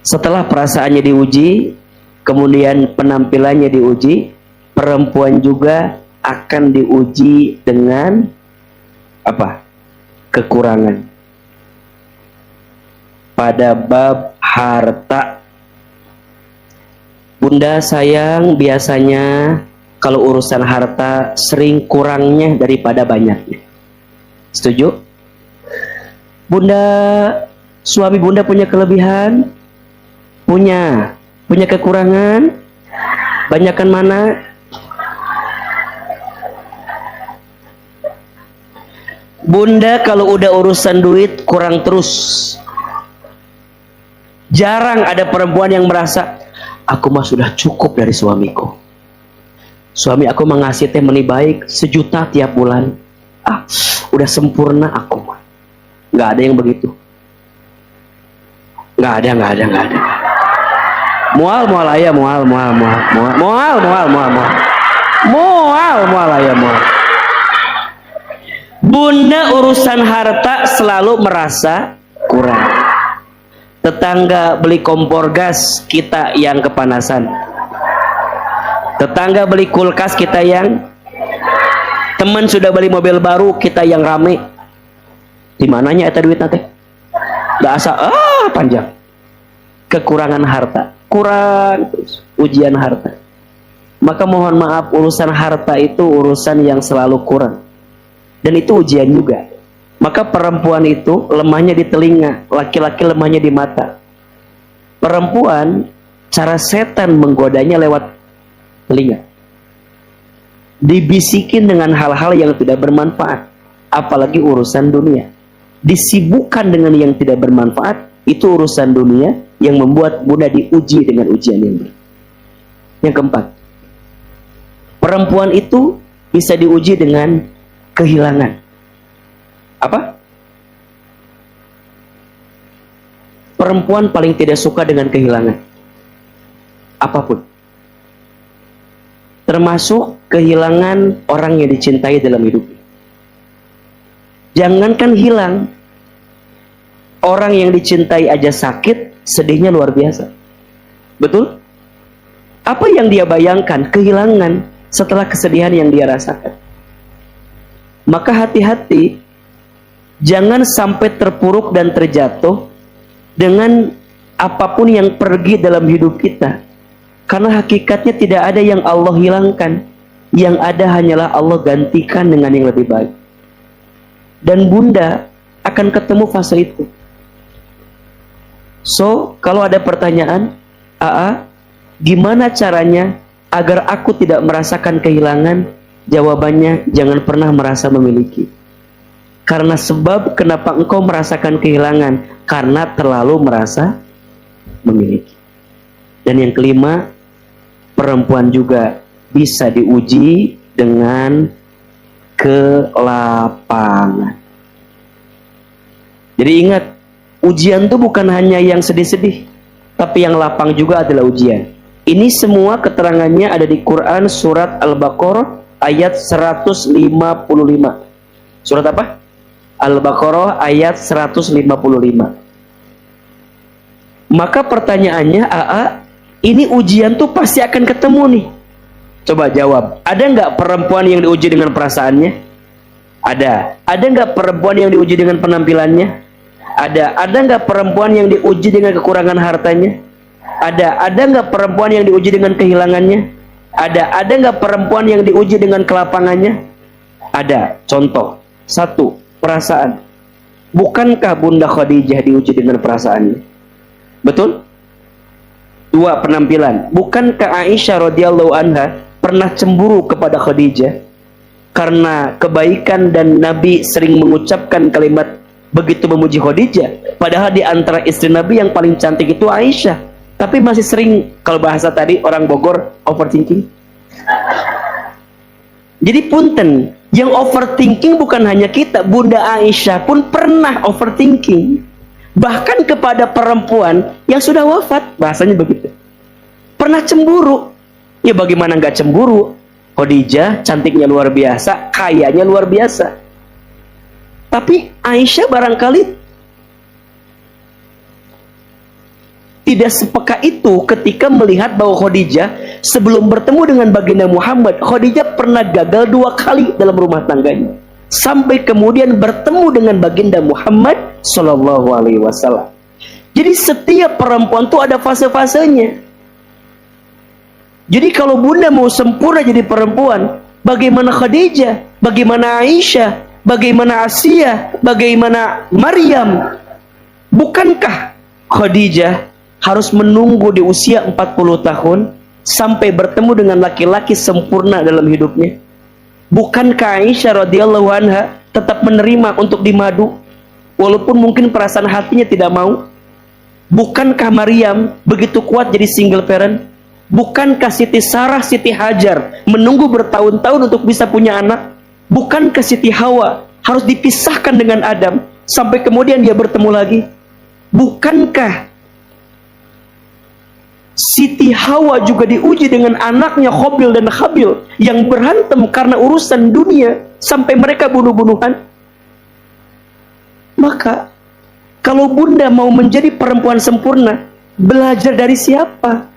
setelah perasaannya diuji, kemudian penampilannya diuji, perempuan juga akan diuji dengan apa? Kekurangan. Pada bab harta, Bunda sayang biasanya kalau urusan harta sering kurangnya daripada banyaknya. Setuju? Bunda, suami Bunda punya kelebihan? Punya kekurangan? Banyakan mana? Bunda kalau udah urusan duit kurang terus. Jarang ada perempuan yang merasa aku mah sudah cukup dari suamiku. Suami aku mengasih teh meni baik 1 juta tiap bulan. Udah sempurna aku mah. Nggak ada yang begitu. Nggak ada. Mual ayah, mual ayah. Bunda urusan harta selalu merasa kurang. Tetangga beli kompor gas, kita yang kepanasan. Tetangga beli kulkas, kita yang. Teman sudah beli mobil baru, kita yang rame. Di mananya eta duit nate? Gak asa, panjang. Kekurangan harta, kurang terus ujian harta. Maka mohon maaf, urusan harta itu urusan yang selalu kurang. Dan itu ujian juga. Maka perempuan itu lemahnya di telinga, laki-laki lemahnya di mata. Perempuan, cara setan menggodanya lewat telinga. Dibisikin dengan hal-hal yang tidak bermanfaat, apalagi urusan dunia. Disibukkan dengan yang tidak bermanfaat, itu urusan dunia yang membuat Bunda diuji dengan ujian yang berat. Yang keempat, perempuan itu bisa diuji dengan kehilangan. Apa? Perempuan paling tidak suka dengan kehilangan. Apapun. Termasuk kehilangan orang yang dicintai dalam hidup. Jangankan hilang, orang yang dicintai aja sakit, sedihnya luar biasa. Betul? Apa yang dia bayangkan? Kehilangan setelah kesedihan yang dia rasakan. Maka hati-hati, jangan sampai terpuruk dan terjatuh dengan apapun yang pergi dalam hidup kita. Karena hakikatnya tidak ada yang Allah hilangkan. Yang ada hanyalah Allah gantikan dengan yang lebih baik. Dan Bunda akan ketemu fase itu. So, kalau ada pertanyaan, Aa, gimana caranya agar aku tidak merasakan kehilangan? Jawabannya, jangan pernah merasa memiliki. Karena sebab kenapa engkau merasakan kehilangan? Karena terlalu merasa memiliki. Dan yang kelima, perempuan juga bisa diuji dengan kelapangan. Jadi ingat, ujian itu bukan hanya yang sedih-sedih, tapi yang lapang juga adalah ujian. Ini semua keterangannya ada di Quran surat Al-Baqarah ayat 155. Surat apa? Al-Baqarah ayat 155. Maka pertanyaannya, Aa, ini ujian tuh pasti akan ketemu nih. Coba jawab. Ada nggak perempuan yang diuji dengan perasaannya? Ada. Ada nggak perempuan yang diuji dengan penampilannya? Ada. Ada nggak perempuan yang diuji dengan kekurangan hartanya? Ada. Ada nggak perempuan yang diuji dengan kehilangannya? Ada. Ada nggak perempuan yang diuji dengan kelapangannya? Ada. Contoh. 1. Perasaan. Bukankah Bunda Khadijah diuji dengan perasaannya? Betul? 2. Penampilan. Bukankah Aisyah radhiyallahu anha pernah cemburu kepada Khadijah karena kebaikan dan Nabi sering mengucapkan kalimat begitu memuji Khadijah, padahal di antara istri Nabi yang paling cantik itu Aisyah, tapi masih sering, kalau bahasa tadi orang Bogor, overthinking. Jadi punten, yang overthinking bukan hanya kita, Bunda Aisyah pun pernah overthinking, bahkan kepada perempuan yang sudah wafat, bahasanya begitu, pernah cemburu. Ya bagaimana nggak cemburu? Khadijah cantiknya luar biasa, kayanya luar biasa. Tapi Aisyah barangkali tidak sepeka itu ketika melihat bahwa Khadijah sebelum bertemu dengan baginda Muhammad, Khadijah pernah gagal 2 kali dalam rumah tangganya. Sampai kemudian bertemu dengan baginda Muhammad Sallallahu Alaihi Wasallam. Jadi setiap perempuan tuh ada fase-fasenya. Jadi kalau Bunda mau sempurna jadi perempuan, bagaimana Khadijah, bagaimana Aisyah, bagaimana Asia, bagaimana Maryam? Bukankah Khadijah harus menunggu di usia 40 tahun sampai bertemu dengan laki-laki sempurna dalam hidupnya? Bukankah Aisyah radhiyallahu anha tetap menerima untuk dimadu walaupun mungkin perasaan hatinya tidak mau? Bukankah Maryam begitu kuat jadi single parent? Bukankah Siti Sarah, Siti Hajar menunggu bertahun-tahun untuk bisa punya anak? Bukankah Siti Hawa harus dipisahkan dengan Adam sampai kemudian dia bertemu lagi? Bukankah Siti Hawa juga diuji dengan anaknya Qabil dan Habil yang berantem karena urusan dunia sampai mereka bunuh-bunuhan? Maka kalau Bunda mau menjadi perempuan sempurna, belajar dari siapa?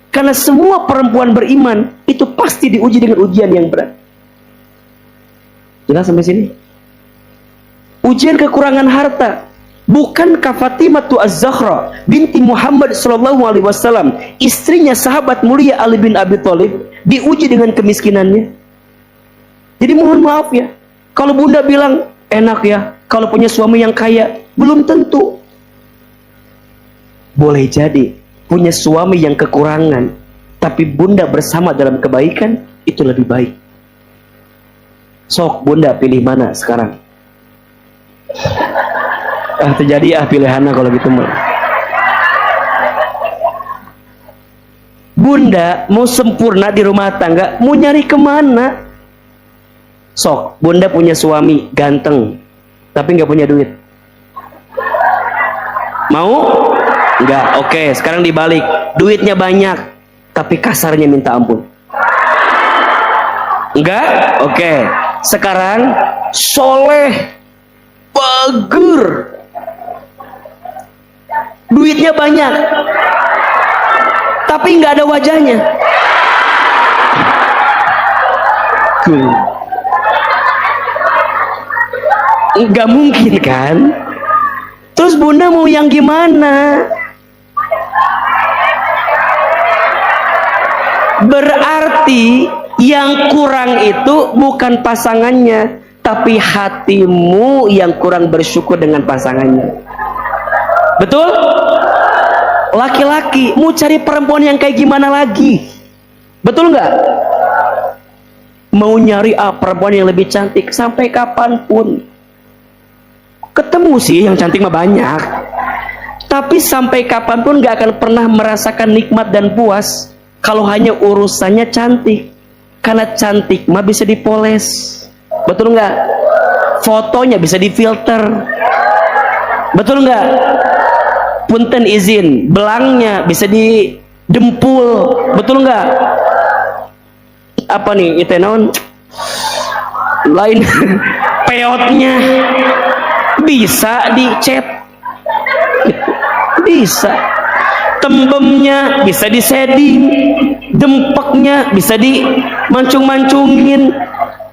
Karena semua perempuan beriman itu pasti diuji dengan ujian yang berat. Jelas sampai sini? Ujian kekurangan harta. Bukankah Fatimah Az-Zahra binti Muhammad sallallahu alaihi wasallam, istrinya sahabat mulia Ali bin Abi Thalib, diuji dengan kemiskinannya? Jadi mohon maaf ya, kalau Bunda bilang enak ya kalau punya suami yang kaya, belum tentu. Boleh jadi punya suami yang kekurangan, tapi Bunda bersama dalam kebaikan, itu lebih baik. Sok Bunda pilih mana sekarang? Terjadi pilihannya kalau gitu. Bunda mau sempurna di rumah tangga, mau nyari kemana? Sok Bunda punya suami ganteng, tapi nggak punya duit. Mau? Enggak, oke. Sekarang dibalik, duitnya banyak tapi kasarnya minta ampun. Enggak, oke. Sekarang soleh, bager, duitnya banyak tapi nggak ada wajahnya. Nggak mungkin kan? Terus Bunda mau yang gimana? Berarti yang kurang itu bukan pasangannya, tapi hatimu yang kurang bersyukur dengan pasangannya. Betul? laki-laki mau cari perempuan yang kayak gimana lagi? Betul nggak? Mau nyari perempuan yang lebih cantik sampai kapanpun. Ketemu sih yang cantik mah banyak, tapi sampai kapanpun nggak akan pernah merasakan nikmat dan puas kalau hanya urusannya cantik. Karena cantik mah bisa dipoles, betul nggak? Fotonya bisa difilter, betul nggak? Punten izin, belangnya bisa didempul, betul nggak? Apa nih itu naon? Lain peotnya bisa dicet, bisa tembemnya bisa diseding, dempeknya bisa dimancung-mancungin,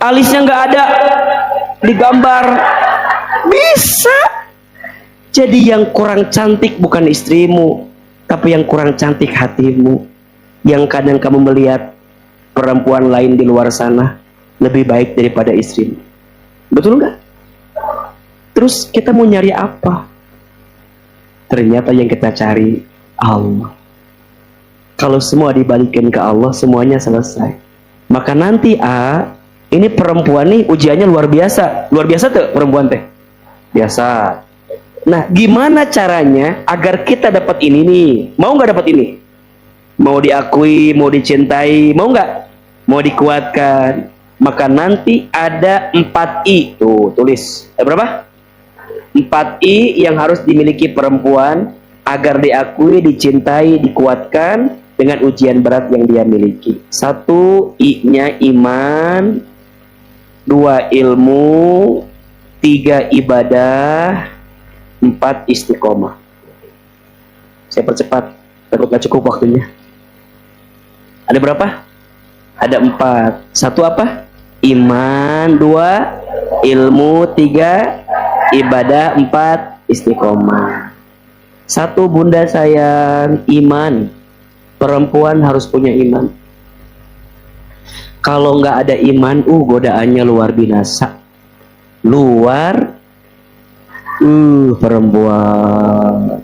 alisnya nggak ada digambar, bisa. Jadi yang kurang cantik bukan istrimu, tapi yang kurang cantik hatimu, yang kadang kamu melihat perempuan lain di luar sana lebih baik daripada istrimu, betul nggak? Terus kita mau nyari apa? Ternyata yang kita cari Allah. Kalau semua dibalikin ke Allah, semuanya selesai. Maka nanti ini perempuan nih ujiannya luar biasa. Luar biasa tuh perempuan teh. Biasa. Nah, gimana caranya agar kita dapat ini nih? Mau nggak dapat ini? Mau diakui, mau dicintai, mau nggak? Mau dikuatkan. Maka nanti ada 4I. Tuh, tulis. Berapa? 4I yang harus dimiliki perempuan agar diakui, dicintai, dikuatkan dengan ujian berat yang dia miliki. 1, I-nya iman. 2, ilmu. 3, ibadah. 4, istiqomah. Saya percepat, takut gak cukup waktunya. Ada berapa? Ada 4. 1 apa? Iman. 2, ilmu. 3, ibadah. 4, istiqomah. 1, bunda sayang, iman. Perempuan harus punya iman. Kalau nggak ada iman, godaannya luar binasa. Perempuan.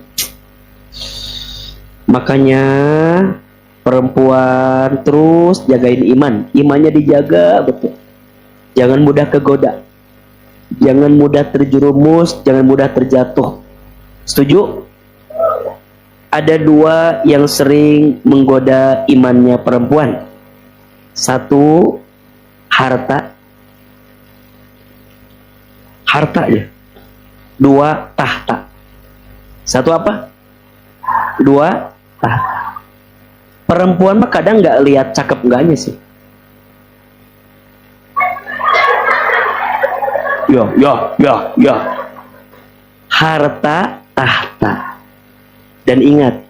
Makanya perempuan terus jagain iman. Imannya dijaga betul. Jangan mudah kegoda. Jangan mudah terjerumus, jangan mudah terjatuh. Setuju? Ada 2 yang sering menggoda imannya perempuan. 1, harta. Harta ya. 2, tahta. 1 apa? 2, tahta. Perempuan mah kadang nggak lihat cakep enggaknya sih. Ya. Harta, tahta. Dan ingat,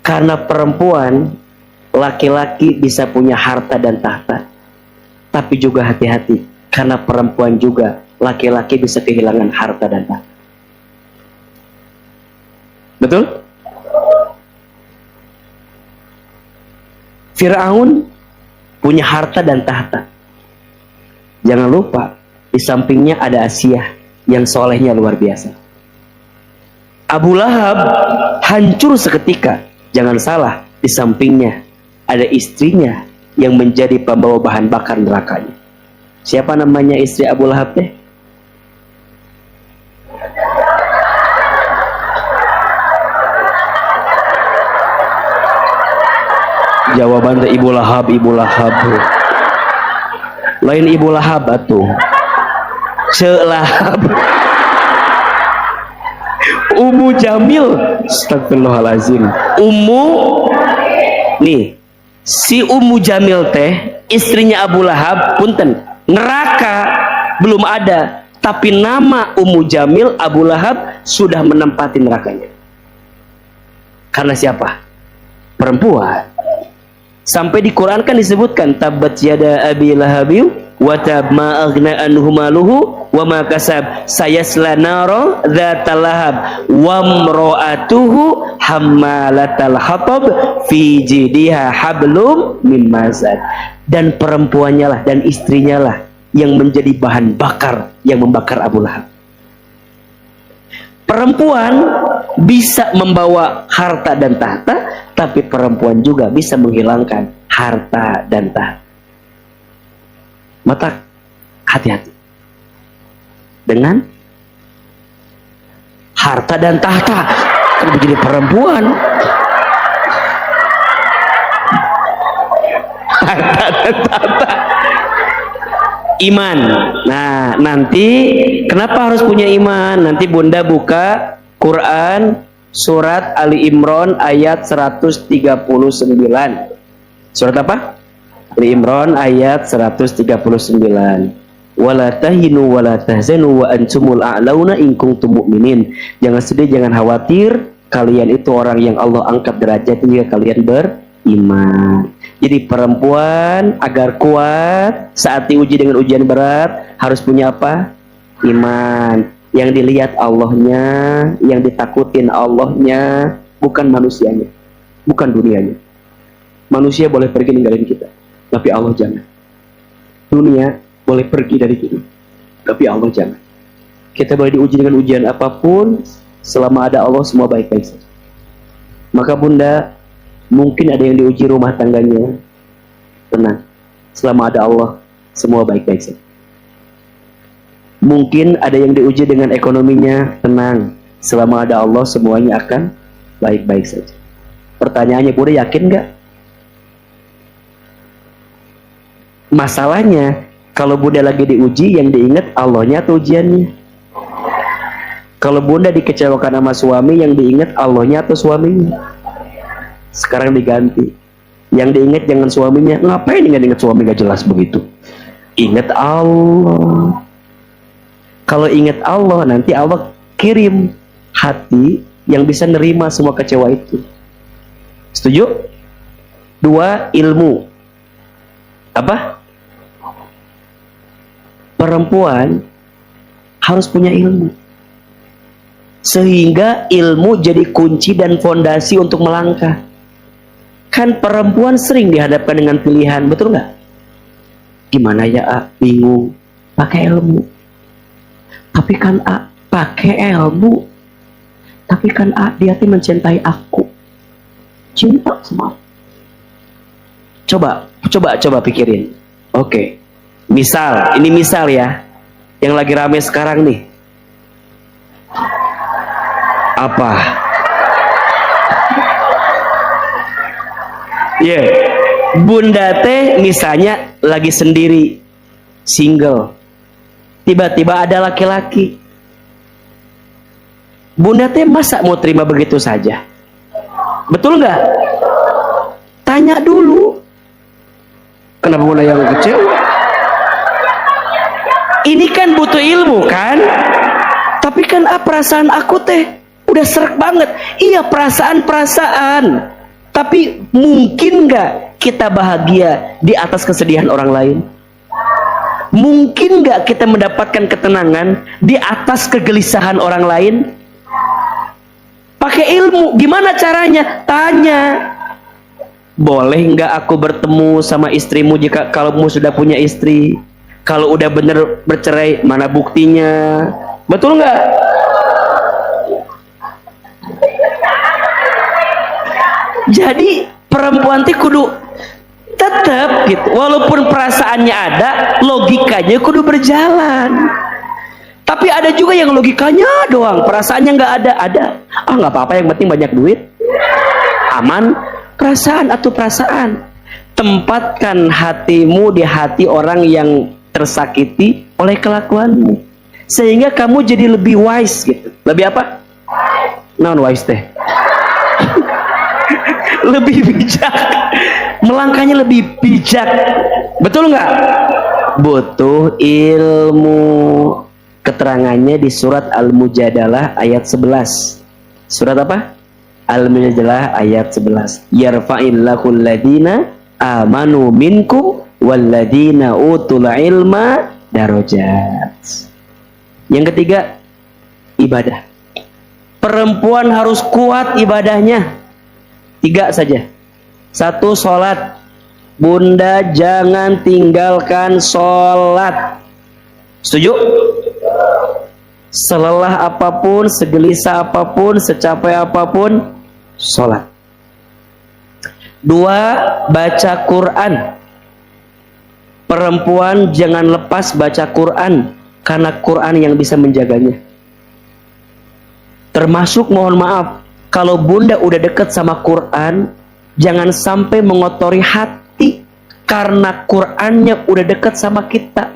karena perempuan, laki-laki bisa punya harta dan tahta. Tapi juga hati-hati, karena perempuan juga laki-laki bisa kehilangan harta dan tahta. Betul? Firaun punya harta dan tahta. Jangan lupa, di sampingnya ada Asia yang solehnya luar biasa. Abu Lahab hancur seketika. Jangan salah, di sampingnya ada istrinya yang menjadi pembawa bahan bakar nerakanya. Siapa namanya istri Abu Lahab teh? Jawaban teh Ibu Lahab. Lain Ibu Lahab atuh. Lahab. Ummu Jamil. Astagfirullahalazim. Si Ummu Jamil teh istrinya Abu Lahab, punten, neraka belum ada, tapi nama Ummu Jamil Abu Lahab sudah menempati nerakanya. Karena siapa? Perempuan. Sampai di Quran kan disebutkan tabat yada abi lahabi wa tab ma aghna anhu maluhu wa ma kasab sayasla nara dzatal lahab wa imra'atuhu hammalatal hatab fi jidiha hablum min masad. Dan perempuannya lah dan istrinya lah yang menjadi bahan bakar yang membakar Abu Lahab. Perempuan bisa membawa harta dan tahta, tapi perempuan juga bisa menghilangkan harta dan tahta. Maka hati-hati dengan harta dan tahta. Kalau jadi perempuan, harta dan tahta, iman. Nah, nanti kenapa harus punya iman? Nanti Bunda buka Quran surat Ali Imran ayat 139. Surat apa? Ali Imran ayat 139. Wala tahinu wala tahzanu wa antumul a'launa in kuntum mu'minin. Jangan sedih, jangan khawatir, kalian itu orang yang Allah angkat derajatnya jika kalian beriman. Jadi perempuan agar kuat saat diuji dengan ujian berat harus punya apa? Iman. Yang dilihat Allahnya, yang ditakutin Allahnya, bukan manusianya, bukan dunianya. Manusia boleh pergi ninggalin kita, tapi Allah jangan. Dunia boleh pergi dari kita, tapi Allah jangan. Kita boleh diuji dengan ujian apapun, selama ada Allah semua baik-baik saja. Maka Bunda, mungkin ada yang diuji rumah tangganya, tenang, selama ada Allah semua baik-baik saja. Mungkin ada yang diuji dengan ekonominya, tenang, selama ada Allah semuanya akan baik-baik saja. Pertanyaannya, Bunda yakin nggak? Masalahnya, kalau Bunda lagi diuji, yang diingat Allahnya atau ujiannya? Kalau Bunda dikecewakan sama suami, yang diingat Allahnya atau suaminya? Sekarang diganti, yang diingat jangan suaminya. Ngapain ingat suami gak jelas begitu? Ingat Allah. Kalau ingat Allah, nanti Allah kirim hati yang bisa nerima semua kecewa itu. Setuju? 2, ilmu. Apa? Perempuan harus punya ilmu, sehingga ilmu jadi kunci dan fondasi untuk melangkah. Kan perempuan sering dihadapkan dengan pilihan, betul nggak? Gimana ya, bingung, pakai ilmu. Tapi kan pakai ilmu, tapi kan dia tuh mencintai aku, cinta sama aku. Coba pikirin. Oke. Misal, ini misal ya, yang lagi rame sekarang nih. Apa? Bunda teh misalnya lagi sendiri, single. Tiba-tiba ada laki-laki. Bunda teh masa mau terima begitu saja? Betul nggak? Tanya dulu. Kenapa Bunda yang kecil? Ini kan butuh ilmu kan? Tapi kan perasaan aku teh udah serak banget. Iya, perasaan. Tapi mungkin nggak kita bahagia di atas kesedihan orang lain? Mungkin nggak kita mendapatkan ketenangan di atas kegelisahan orang lain? Pakai ilmu. Gimana caranya? Tanya. Boleh nggak aku bertemu sama istrimu jika kamu sudah punya istri? Kalau udah bener bercerai, mana buktinya? Betul nggak? Jadi perempuan itu kudu tetap gitu, walaupun perasaannya ada, logikanya kudu berjalan. Tapi ada juga yang logikanya doang, perasaannya nggak ada. Nggak apa-apa, yang penting banyak duit, aman. Perasaan atau perasaan, tempatkan hatimu di hati orang yang tersakiti oleh kelakuanmu, sehingga kamu jadi lebih wise gitu. Lebih apa? Non wise teh. Lebih bijak, melangkahnya lebih bijak. Betul nggak? Butuh ilmu. Keterangannya di surat Al-Mujadalah ayat 11. Surat apa? Al-Mujadalah ayat 11. Yarfa'illahul ladina amanu minkum walladina utul ilma darajat. Yang ketiga, ibadah. Perempuan harus kuat ibadahnya. 3 saja. 1, sholat. Bunda jangan tinggalkan sholat. Setuju? selelah apapun, segelisah apapun, secapek apapun, sholat. 2, baca Quran. Perempuan jangan lepas baca Quran, karena Quran yang bisa menjaganya. Termasuk, mohon maaf, kalau bunda udah deket sama Quran, jangan sampai mengotori hati, karena Qurannya udah deket sama kita.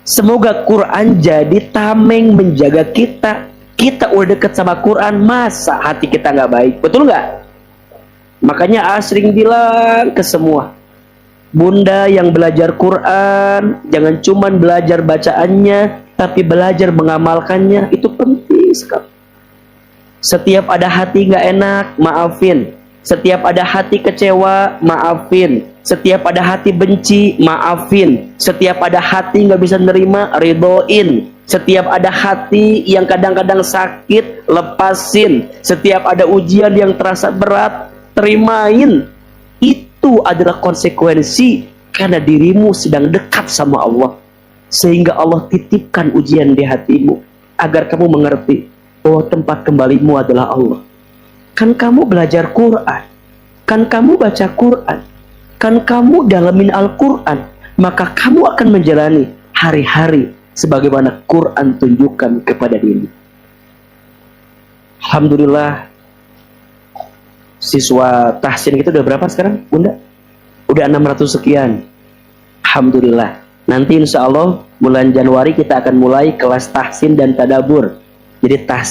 Semoga Quran jadi tameng menjaga kita. Kita udah deket sama Quran, masa hati kita nggak baik? Betul nggak? Makanya sering bilang ke semua, bunda yang belajar Quran, jangan cuman belajar bacaannya, tapi belajar mengamalkannya. Itu penting sekali. Setiap ada hati nggak enak, maafin. Setiap ada hati kecewa, maafin. Setiap ada hati benci, maafin. Setiap ada hati nggak bisa nerima, ridhoin. Setiap ada hati yang kadang-kadang sakit, lepasin. Setiap ada ujian yang terasa berat, terimain. Itu adalah konsekuensi karena dirimu sedang dekat sama Allah, sehingga Allah titipkan ujian di hatimu agar kamu mengerti bahwa tempat kembalimu adalah Allah. Kan kamu belajar Quran, kan kamu baca Quran, kan kamu dalamin Al-Quran, maka kamu akan menjalani hari-hari sebagaimana Quran tunjukkan kepada diri. Alhamdulillah, siswa tahsin kita udah berapa sekarang, bunda? Udah 600 sekian. Alhamdulillah. Nanti insya Allah bulan Januari kita akan mulai kelas tahsin dan tadabur. Jadi tahsin